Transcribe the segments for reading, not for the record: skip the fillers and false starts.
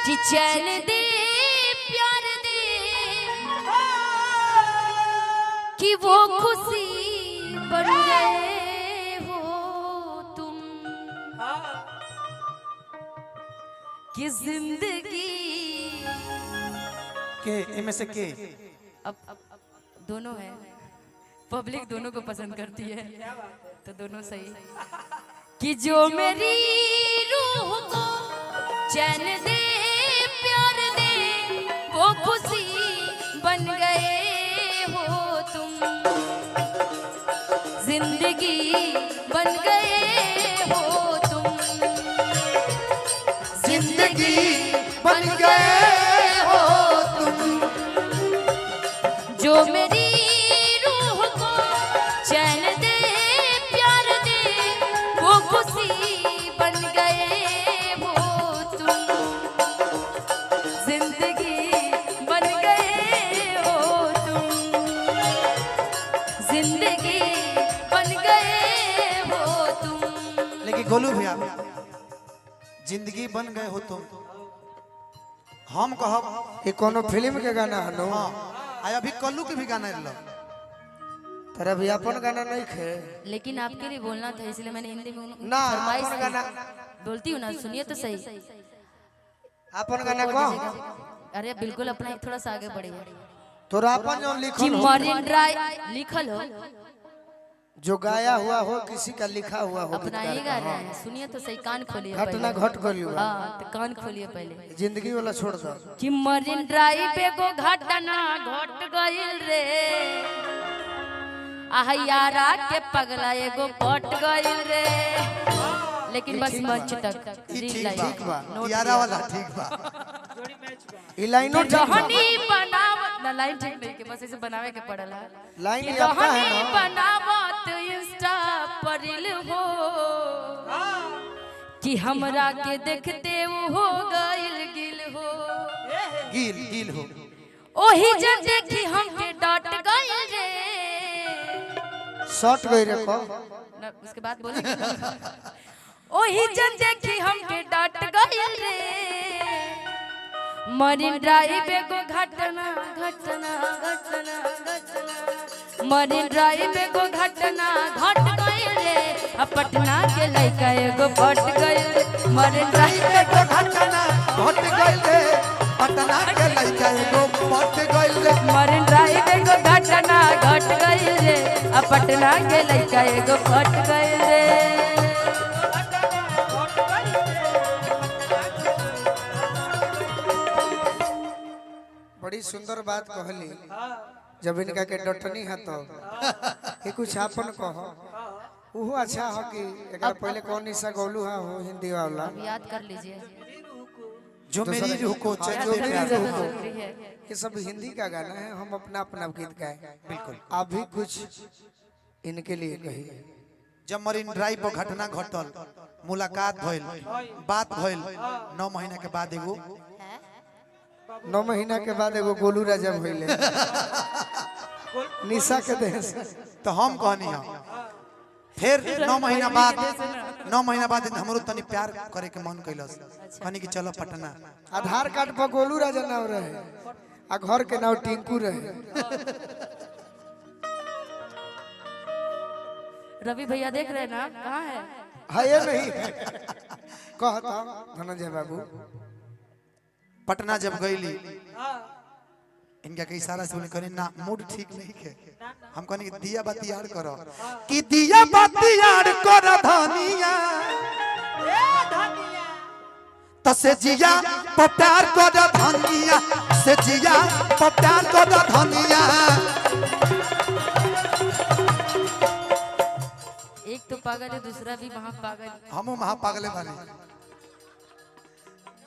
कि चैन दे प्यार दे कि वो खुशी बन गए हो तुम कि जिंदगी के इनमें से के अब दोनों है, पब्लिक दोनों को पसंद करती है तो दोनों सही। कि जो मेरी रूह को चैन दे प्यार दे वो खुशी बन गए हो तुम जिंदगी बन गए हो तुम जिंदगी बन गए हो तुम। जो मेरी रूह को चैन दे प्यार दे वो खुशी बन गए हो तुम जिंदगी बन गए हो तुम जिंदगी बन गए हो तुम। लेकिन गोलू भैया जिंदगी बन गए हो तुम हम कहब ये कोनो फिल्म के गाना है नो? हाँ आया अभी कल्लू के भी गाना लो तेरा भी अपन गाना नहीं खे लेकिन आपके लिए बोलना था इसलिए मैंने हिंदी में ना फरमाइश अपन की। गाना बोलती हूँ ना, सुनिए तो सही। अपन गाना को अरे बिल्कुल अपना ही थोड़ा सा आगे बढ़िए। तोरा अपन जो कि लिखल हो मरीन ड्राइव लिखल हो जो गाया हुआ हो किसी का लिखा हुआ हो अपना ही गा रहे हैं, सुनिए तो सही, कान खोलिए घटना पहले। घट गई हुआ हाँ तो कान खोलिए पहले। जिंदगी वाला छोड़ दो। कि मरीन ड्राइव एगो घटना घट गइल रे आह यारा के पगला एगो पट गइल रे। लेकिन बस मंच तक ई रीड ठीक लाइन, बा नोट यारा वाला ठीक बा ई लाइनो ठीक बा। रहनी बनावत ना लाइन ठीक नहीं के बस ऐसे बनावे के पड़ल है। लाइन कि आता है रहनी ना बनावत इंस्टा पर रील हो कि हमरा के देखते वो हो गइल गिल हो गिल गिल हो ओही जब देखी हमके डांट गइल रे। शॉर्ट गई रे को ना उसके बाद बोलेंगे ना। ओही जब देखी हमके डांट गइल रे। मरीन ड्राइव एगो घटना घटना घटना घटना मरीन ड्राइव एगो घटना घट गइल रे। आ पटना के लइका एगो पट गइल रे। मरीन ड्राइव एगो घटना घट गइल रे पटना के लइका एगो पट गइल रे। मरीन ड्राइव एगो घटना घट गइल रे। आ पटना के लइका एगो पट गइल रे। बड़ी सुंदर बात कहली जब इनका के डटनी है तो ये कुछ आपन कहो वो अच्छा हो कि एकरा पहले कौन निशा गोलू है हो हिंदी वाला अब याद कर लीजिए, जो मेरी रूह को हाँ, चैन जो दे मेरी प्यार रूह दे। को। जरूरी है। ये सब हिंदी का गाना है, हम अपना अपना गीत गाए बिल्कुल अभी कुछ इनके लिए कहिए। जब मरीन ड्राइव पर घटना घटल मुलाकात भइल बात भइल 9 महीना के बाद एगो 9 महीना के बाद एगो गोलू राजा भइले निशा के देश तो हम कहनी है फिर 9 महीना बाद हमरो तनी प्यार करे के मन कैलस कहनी कि चलो पटना। आधार कार्ड पर गोलू राजा नाम रहे आ घर के नाम टिंकू रहे। रवि भैया देख रहे हैं ना, कहाँ है? है ये नहीं कहता धनंजय बाबू पटना जब गईली इनका के इशारा से कहनी ना मूड ठीक नहीं है। हम कहनी कि दिया बाती यार करो कि दिया बाती यार करो धनिया तसे जिया प्यार करो धनिया से जिया प्यार करो धनिया। एक तो पागल है, दूसरा भी महापागल। हम महापागले वाले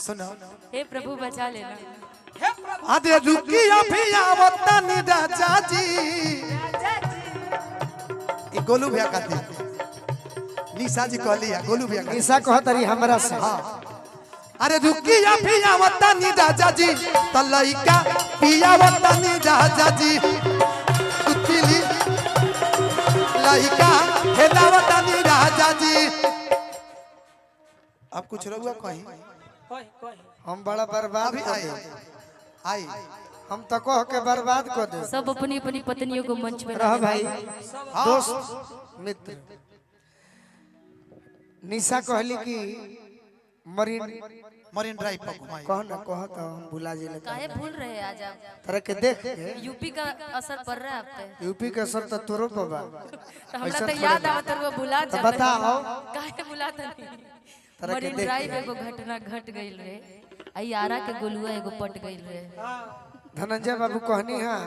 सुनो हे प्रभु बचा लेना। अरे रुकी अभी आवता नी राजा जी ये गोलू भैया कहती निशा जी कहली है गोलू भैया कहती। निशा कहतरी हमरा से हाँ अरे रुकी अभी आवता नी राजा जी त लइका पियावता नी राजा जी कुतिली लइका हेलावता नी राजा जी। अब कुछ रहुआ कहीं हम बड़ा बर्बाद अभी कर आई दे आई हम तो कह के बर्बाद कर दे सब अपनी अपनी पत्नियों को मंच पे रह ला भाई हाँ। दोस्त मित्र निशा कहली कि मरीन मरीन ड्राइव पर घुमाई कह ना कह तो हम भुला जिले काहे भूल रहे हैं आज आप तरह के देख के यूपी का असर पड़ रहा है आप पे यूपी के सर तो तोरो बाबा तो हमरा ऐसा तो थोड़े याद ना। आवत वो भुला तो जाता बताओ काहे भुलाता नहीं तरह के मरीन देख ड्राइव के। एगो घटना घट गइल रे आई आरा के गोलुआ एगो पट गइल रे धनंजय बाबू कहनी हाँ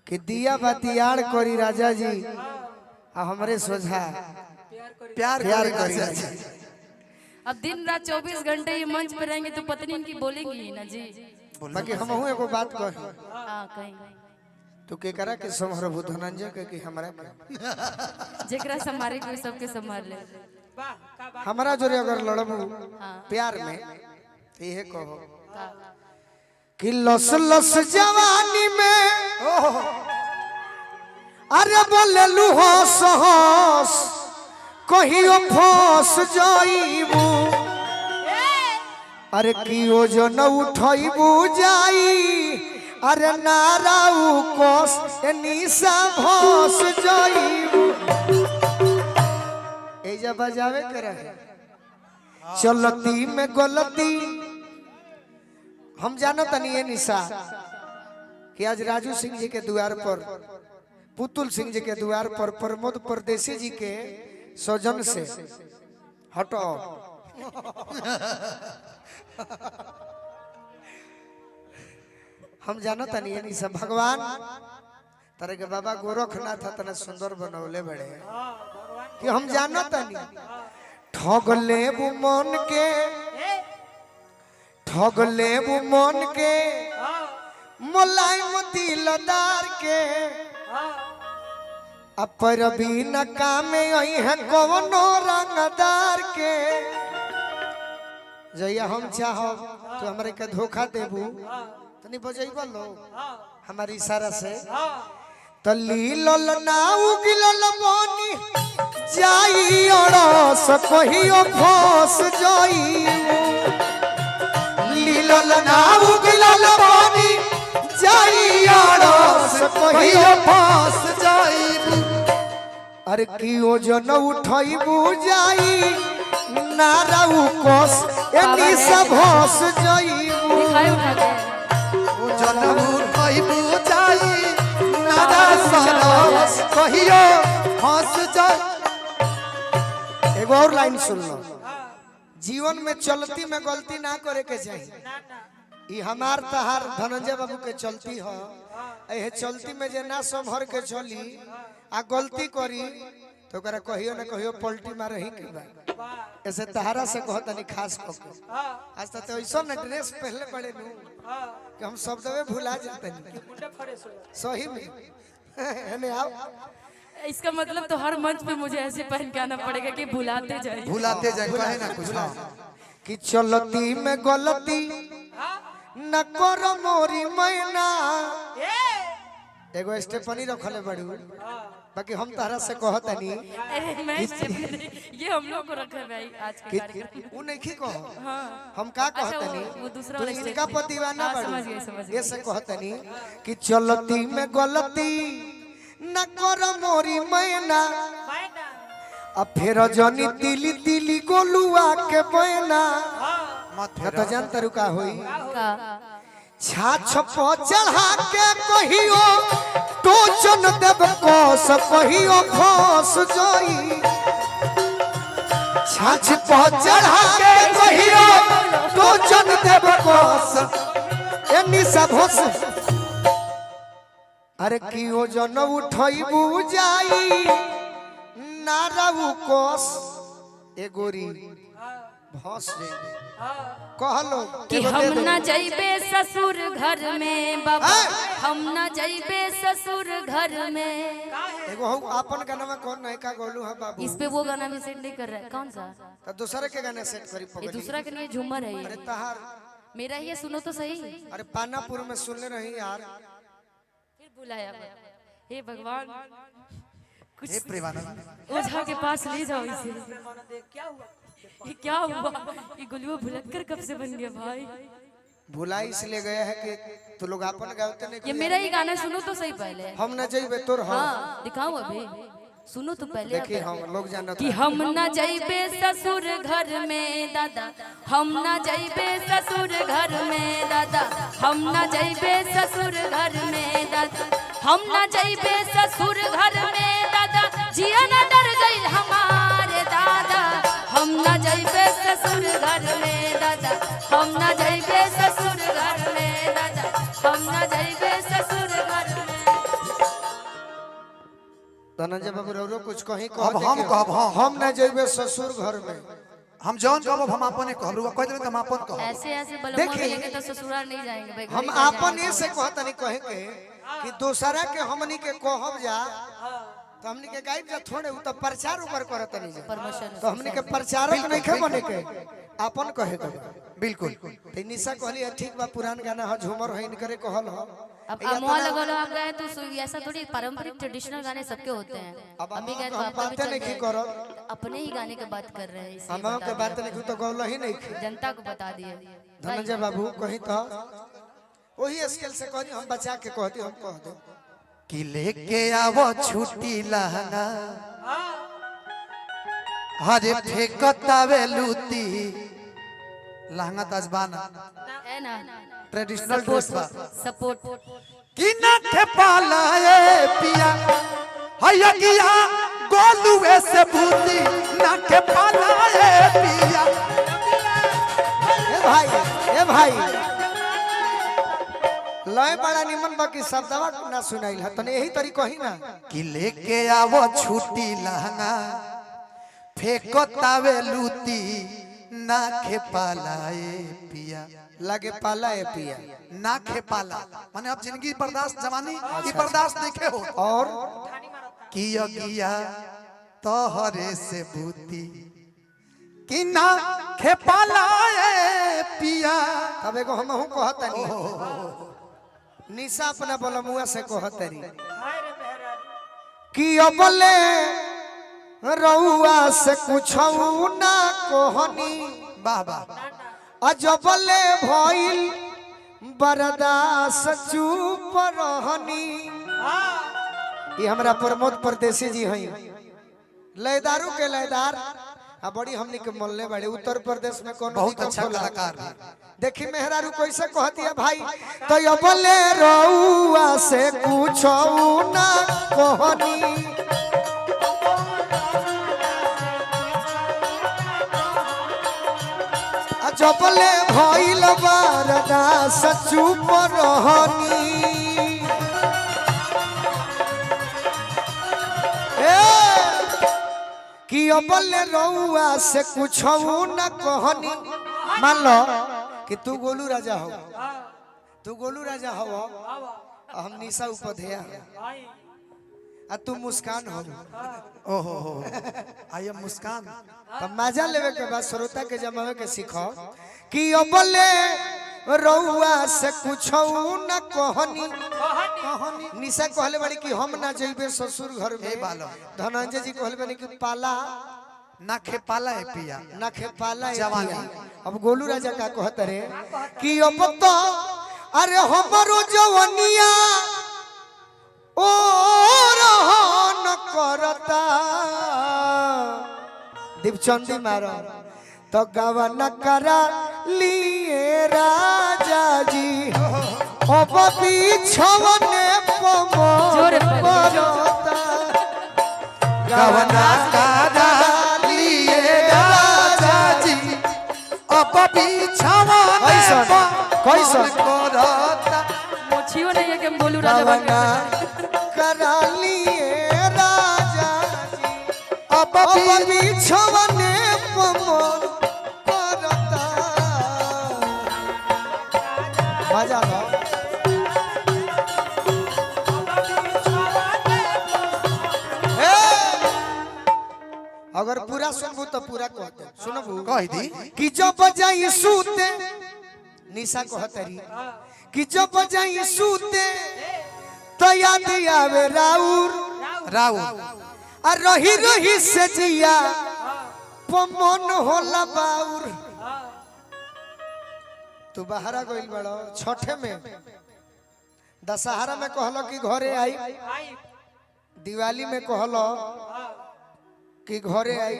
कि दिया बतियार करी राजा जी आ हमरे सोझा प्यार प्यार करी करी राजा राजा जी। जी। अब दिन रात 24 घंटे ये मंच पे रहेंगे तो पत्नी इनकी बोलेंगी ही ना जी बाकी हम एगो बात कही हाँ कहीं तू के करा के समहरबू धनंजय के कि हमरा के जेकरा संभारे के सबके संभाल ले हमरा जोरे अगर लड़बू हाँ प्यार में तो यह कहो का कि लस लस जवानी में अरे बोले लुहस हस कहियो फस जाइबू अरे कियो जो न उठैबू जाई अरे नाराऊ कोस ए निशा भस जाइबू ए जब बजावे के रहे चलती में गलती हम जानो तनी ये निशा कि आज राजू सिंह जी के द्वार पर पुतुल सिंह जी के द्वार पर प्रमोद परदेसी जी के सौजन से हटो हम जानो तनी ये निशा भगवान तरह के बाबा गोरखनाथ तना सुंदर बनौले बड़े कि हम जानो तनी ठग लेबू मन के ठग लेबू मन के मुलायम दिलदार के अपर भी न कामे आई है कवनो रंगदार के जइया हम चाहो तो हमरे के धोखा देबू तनी बजैबा लो हमारी इशारा से तली लल ना उगिलल बनी जाई अड़स कहियो फस जाई लीलल ना उगिलल बनी जाई अड़स कहियो फस जाई अरे कियो जन उठैबू जाई नाराऊ कोस एनी सब भस जाईबू दिखाई उठा के ओ जनमू कहिबू जाई नादा सरस कहियो हंस जाई। एगो और लाइन सुन लो जीवन में चलती में गलती ना करे के चाहिए ई हमार तहार धनंजय बाबू के चलती हो एहे चलती में जे ना संभर के चली आ गलती करी तो ओकरा कहियो ना कहियो पलटी मारही के बा ऐसे तहारा से कहत नहीं खास को आज तक तो ऐसा ना ड्रेस पहले पड़े नु कि हम शब्दवे भुला जाते नहीं सही में हमें आओ इसका मतलब तो हर मंच पे मुझे ऐसे पहन के आना पड़ेगा कि भुलाते जाए भुलाते जाए कहे ना कुछ हाँ। कि चलती में गलती न करो मोरी मैना एगो स्टेपनी रखले बड़ू बाकी हम तारा से कहत नहीं अरे मैं ये हम लोग को रखा है भाई आज के कि कार्यक्रम उ नहीं कहो हाँ हम का अच्छा, कहत वो नहीं दूसरा तो वाला इनका स्टेप पर दीवाना हाँ, समझ गए, बड़ू समझ गए। ये से कहत नहीं कि चलती में गलती न करो मोरी मैना अब फिर जनी तिली तिली गोलुआ के बहना मत न तो जानता रुका होई का छाछ पो चढ़ा के कहियो तो जन देव कोस कहियो फस जोई छाछ पो चढ़ा के कहियो तो जन देव कोस एनी सब होस अरे कियो जन उठैबू जाई नाराऊ कोस ए गोरी भस जे कहलो कि हम ना जाइबे ससुर घर में बाबा हम ना जाइबे ससुर घर में एगो हो अपन गाना में कौन नयका गोलू है बाबू इस पे वो गाना भी सेट नहीं कर रहा है कौन सा तो दूसरे के गाने सेट करी ये पगली दूसरा के लिए झूमर है अरे ये तहार मेरा ये सुनो तो सही अरे पानापुर में सुनले रही यार फिर बुलाया हे भगवान कुछ हे प्रेमानंद ओझा के पास ले जाओ इसे ये क्या हुआ? ये गुलुआ भुलक्कर कब से बन गया भाई? भुला इसलिए गया है कि तू लोग अपन गाते नहीं। ये मेरा ही गाना सुनो तो सही पहले। हम न जाइबे तोर हम। हाँ दिखाऊं अभी, सुनो तो पहले। देखिए हम लोग जानत कि हम ना जाइबे ससुर घर में दादा, हम ना जाइबे ससुर घर में दादा, हम ना जाइबे ससुर घर में दादा, हम ना जाइबे ससुर घर में दादा, जिया ना डर गई हमारे दादा, हम ना जाइबे ससुर घर में दादा, हम ना जाइबे ससुर घर में दादा, हम ना जाइबे ससुर घर में। धनंजय बाबू रो कुछ कहीं अब हम कहब हम न जाइबे ससुर घर में। हम जौन कहब हम अपने कहब कह देबे हम अपन कहब। ऐसे ऐसे बलमुआ मिलेंगे तो ससुराल नहीं जाएंगे भाई। हम अपन ऐसे कहत नहीं कहे के कि दूसरा के हमनी के कहब जा तो हमनी के गाइब जा थोड़े उ तो प्रचार ऊपर करत नहीं जा। प्रमोशन तो हमनी के प्रचारक नहीं खे बने के अपन कहे के। बिल्कुल। तो निशा कहली ठीक बा पुरान गाना ह झूमर है इनकरे कहल ह। अब अमोल लगल आप गए तो ऐसा थोड़ी पारंपरिक ट्रेडिशनल गाने सबके होते हैं। अब अभी गए तो हम आपका भी बातें चल नहीं जाएगा। करत। अपने ही गाने की बात कर रहे हैं इसलिए हम बता के बात दिया। नहीं तो गौल ही नहीं खे। जनता को बता दिए। धनंजय बाबू कहीं तो वही स्केल से कहनी हम बचा के कहती हम कह दे कि लेके आवो छुट्टी लहंगा हरे फेंकतावे लूती लहंगा तजबाना है ना ट्रेडिशनल ड्रेस बा सपोर्ट। कि ना थे पालाए पिया हैया किया गोलुए से भूती ना के पालाए पिया। ए भाई लय बड़ा निमन बाकी शब्दवा ना सुनाइल है तने यही तरीको ही ना कि लेके आवो छुट्टी लहंगा फेंकतावे लूती ना खे पालाए पिया। लगे पाला है पिया ना खे पाला माने अब जिंदगी बर्दाश्त जवानी ये बर्दाश्त देखे हो और किया किया तोहरे से भूती कि ना खे पालाए पिया। तब एगो हम हूं कहतनी निशा अपना बलमुआ से कहतरी कि अबले रउआ से कुछऊ ना कहनी वाह वाह अजबले भइल बरदास चुप रहनी। ये हमरा प्रमोद परदेसी जी हैं लयदारू के लयदार आ बड़ी हमनी के मोहल्ले बड़े उत्तर प्रदेश में कौन बहुत अच्छा कलाकार है। देखी मेहरारू कैसे कहती है भाई तो अबले रउआ से कुछऊ ना कहनी जबले भइल बरदास चुप रहनी। कि अबले रउआ से कुछऊ न कहनी। मान लो कि तू गोलू राजा हो तू गोलू राजा हो हम निशा उपाध्याय आ तू मुस्कान हो। ओहो हो आई एम मुस्कान। तब मजा लेवे के बाद श्रोता के जमावे के सीखो कि अबले रउआ से कुछऊ न कहनी। निशा कहले बड़ी कि हम ना जइबे ससुर घर में। धनंजय जी कहले बड़ी कि पाला ना खे पाला है पिया ना खे पाला है जवानी। पिया। अब गोलू राजा का कहत रे कि अब तो अरे हमरो जवनिया ओ रहन करता दीपचंदी मारो तो गवन करा लिए राजा जी अब बिछवने जोर पर, गवना कादा लिए राजा जी अब बिछावा कैसा करता मोछियो नहीं है कि हम बोलू राजा बन गवना गए। करा लिए राजा जी अब बिछवने करता। मजा लो अगर पूरा सुनबू तो पूरा कहते सुनबू कह दी कि जब जाई सूते निशा कहतरी कि जब जाई सूते तो याद आवे राउर राउ आ रही रही से जिया पमन होला बाउर तू बाहरा गइल बड़ो छठे में दशहरा में कहलो कि घरे आई दिवाली में कहलो कि घरे आई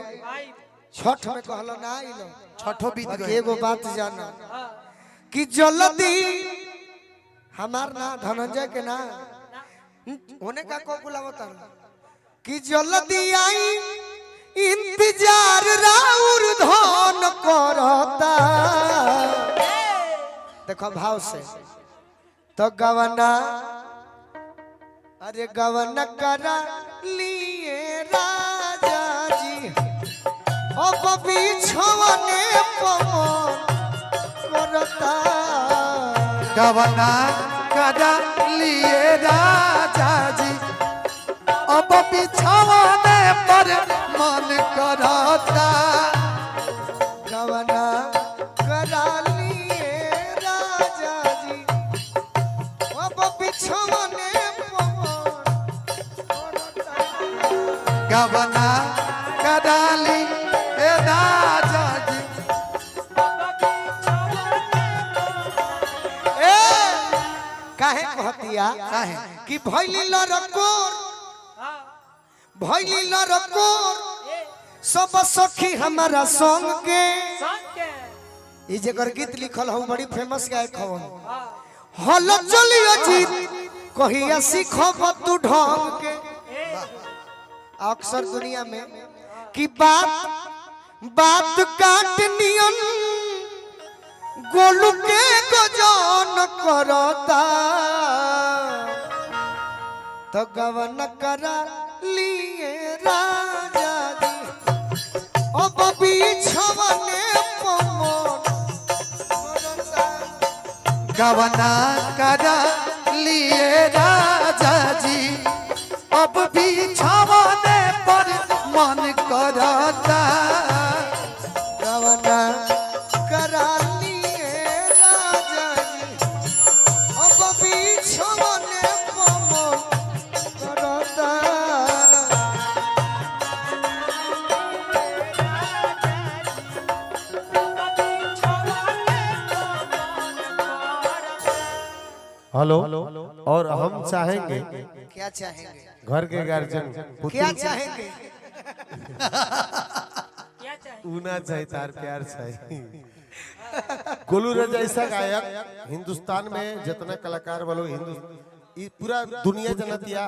छठ में कहलो ना आइलो छठो बीत गए एगो बात जाना कि जल्दी हमार ना धनंजय के ना होने का को बुलावता कि जल्दी आई इंतजार राउर धन करता देखो भाव से तो गवना अरे गवना करा लिए राजा जी अब बिछवने पवन करता गवना करा लिए राजा जी अब बिछावाने पर मन करता गवना करा लिए राजा जी अब बिछवने पवन करता गवना करा लिए राजा जी काहे कहतिया काहे? कि भइली लरकोर भइली लरकोर सब सखी हमारा संग के ई जेकर गीत लिखल हो बड़ी फेमस गायक हो हल चलियो जीत कहिया सीखब तू ढंग के अक्सर दुनिया में कि बात काट नियन गोलू के गजन करता तो गवन करा लिए राजा जी अब बिछवने पवन करता गवना करा लिए राजा जी अब बिछावाने पर मन करता गवना करा लिए राजा जी अब बिछवने पवन करता हेलो और हम चाहेंगे क्या चाहेंगे घर के गार्जियन क्या चाहेंगे ऊना चाहिए तार प्यार चाहिए गोलू राजा ऐसा गायक हिंदुस्तान में जितना कलाकार वालों पूरा दुनिया जनतिया